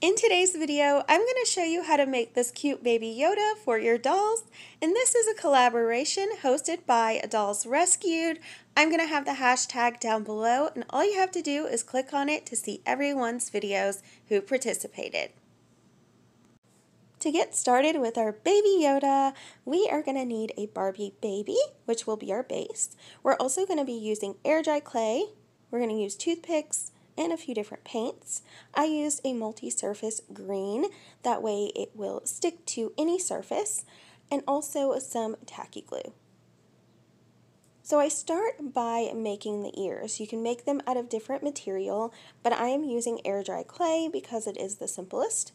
In today's video, I'm going to show you how to make this cute baby Yoda for your dolls, and this is a collaboration hosted by Dollsrescued. I'm going to have the hashtag down below, and all you have to do is click on it to see everyone's videos who participated. To get started with our baby Yoda, we are going to need a Barbie baby, which will be our base. We're also going to be using air dry clay. We're going to use toothpicks and a few different paints. I used a multi-surface green, that way it will stick to any surface, and also some tacky glue. So I start by making the ears. You can make them out of different material, but I am using air dry clay because it is the simplest.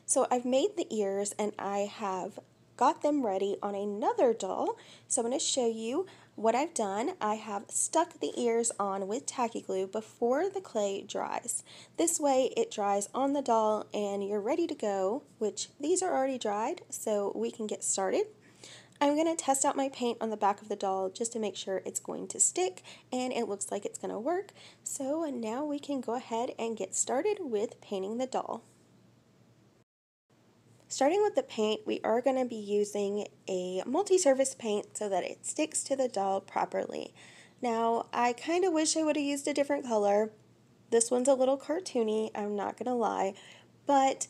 So I've made the ears and I have got them ready on another doll. So I'm going to show you what I've done. I have stuck the ears on with tacky glue before the clay dries. This way it dries on the doll and you're ready to go, which these are already dried, so we can get started. I'm going to test out my paint on the back of the doll just to make sure it's going to stick and it looks like it's going to work. So now we can go ahead and get started with painting the doll. Starting with the paint, we are going to be using a multi-surface paint so that it sticks to the doll properly. Now, I kind of wish I would have used a different color. This one's a little cartoony, I'm not going to lie, but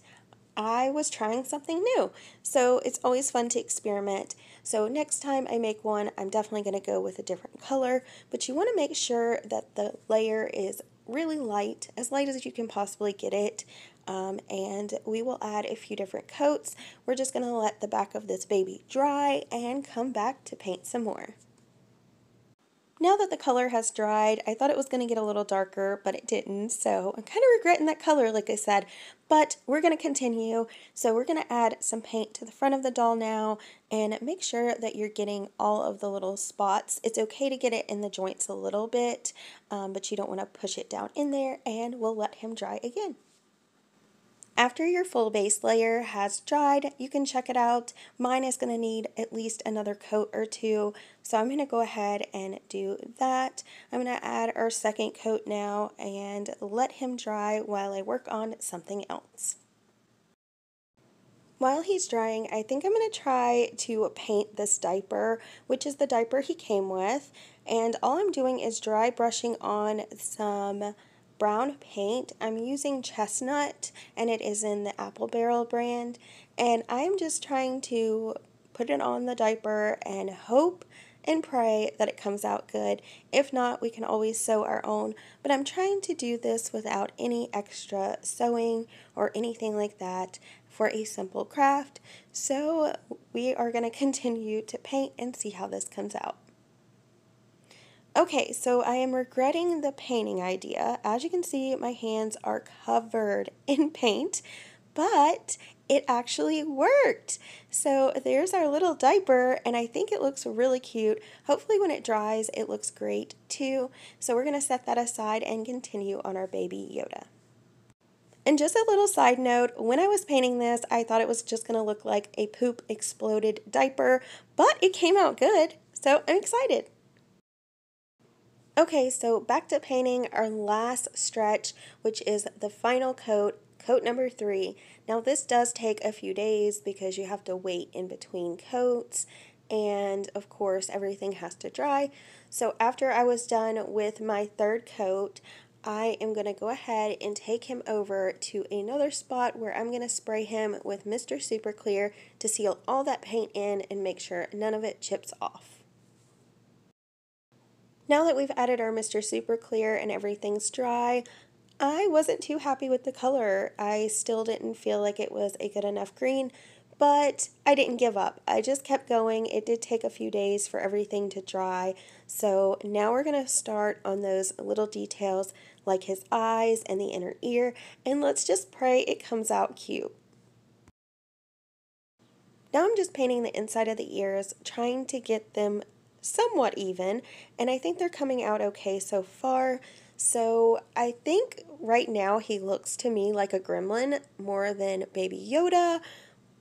I was trying something new, so it's always fun to experiment. So next time I make one, I'm definitely going to go with a different color, but you want to make sure that the layer is really light as you can possibly get it. And we will add a few different coats. We're just going to let the back of this baby dry and come back to paint some more. Now that the color has dried, I thought it was going to get a little darker, but it didn't, so I'm kind of regretting that color, like I said, but we're going to continue. So we're going to add some paint to the front of the doll now and make sure that you're getting all of the little spots. It's okay to get it in the joints a little bit, but you don't want to push it down in there, and we'll let him dry again. After your full base layer has dried, you can check it out. Mine is going to need at least another coat or two, so I'm going to go ahead and do that. I'm going to add our second coat now and let him dry while I work on something else. While he's drying, I think I'm going to try to paint this diaper, which is the diaper he came with, and all I'm doing is dry brushing on some brown paint. I'm using Chestnut and it is in the Apple Barrel brand, and I'm just trying to put it on the diaper and hope and pray that it comes out good. If not, we can always sew our own, but I'm trying to do this without any extra sewing or anything like that for a simple craft. So we are going to continue to paint and see how this comes out. Okay, so I am regretting the painting idea. As you can see, my hands are covered in paint, but it actually worked. So there's our little diaper, and I think it looks really cute. Hopefully when it dries, it looks great too. So we're going to set that aside and continue on our baby Yoda. And just a little side note, when I was painting this, I thought it was just going to look like a poop exploded diaper, but it came out good, so I'm excited. Okay, so back to painting our last stretch, which is the final coat, coat number 3. Now this does take a few days because you have to wait in between coats, and of course everything has to dry. So after I was done with my third coat, I am going to go ahead and take him over to another spot where I'm going to spray him with Mr. Super Clear to seal all that paint in and make sure none of it chips off. Now that we've added our Mr. Super Clear and everything's dry, I wasn't too happy with the color. I still didn't feel like it was a good enough green, but I didn't give up. I just kept going. It did take a few days for everything to dry, so now we're going to start on those little details like his eyes and the inner ear, and let's just pray it comes out cute. Now I'm just painting the inside of the ears, trying to get them somewhat even, and I think they're coming out okay so far. So I think right now he looks to me like a gremlin more than Baby Yoda,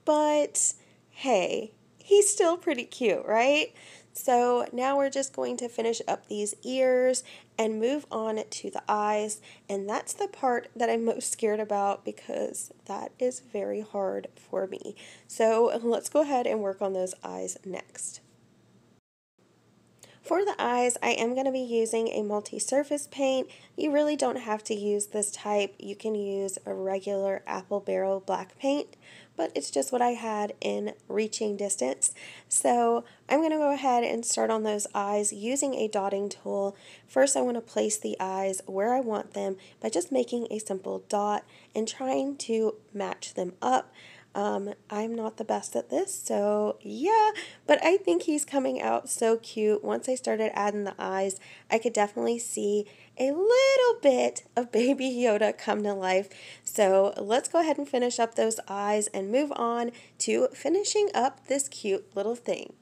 but hey, he's still pretty cute, right? So now we're just going to finish up these ears, and move on to the eyes. And that's the part that I'm most scared about because that is very hard for me. So let's go ahead and work on those eyes next. For the eyes, I am going to be using a multi-surface paint. You really don't have to use this type. You can use a regular apple barrel black paint, but it's just what I had in reaching distance. So I'm going to go ahead and start on those eyes using a dotting tool. First, I want to place the eyes where I want them by just making a simple dot and trying to match them up. I'm not the best at this, so yeah, but I think he's coming out so cute. Once I started adding the eyes, I could definitely see a little bit of baby Yoda come to life. So let's go ahead and finish up those eyes and move on to finishing up this cute little thing.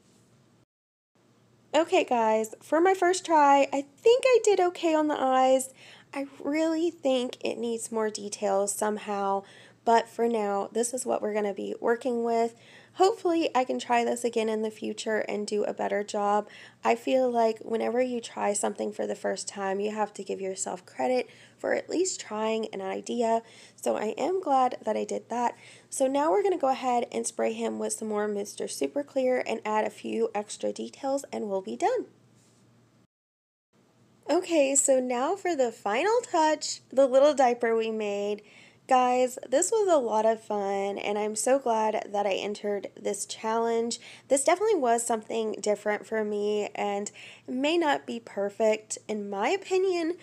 Okay guys, for my first try, I think I did okay on the eyes. I really think it needs more details somehow, but for now, this is what we're going to be working with. Hopefully, I can try this again in the future and do a better job. I feel like whenever you try something for the first time, you have to give yourself credit for at least trying an idea. So I am glad that I did that. So now we're going to go ahead and spray him with some more Mr. Super Clear and add a few extra details and we'll be done. Okay, so now for the final touch, the little diaper we made. Guys, this was a lot of fun, and I'm so glad that I entered this challenge. This definitely was something different for me, and it may not be perfect in my opinion,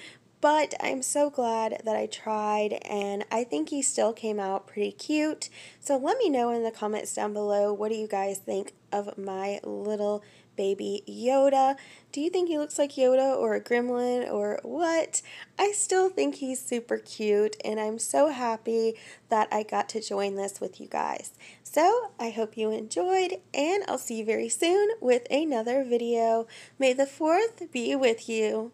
but I'm so glad that I tried, and I think he still came out pretty cute. So let me know in the comments down below, what do you guys think of my little baby Yoda? Do you think he looks like Yoda or a gremlin or what? I still think he's super cute, and I'm so happy that I got to join this with you guys. So I hope you enjoyed, and I'll see you very soon with another video. May the 4th be with you.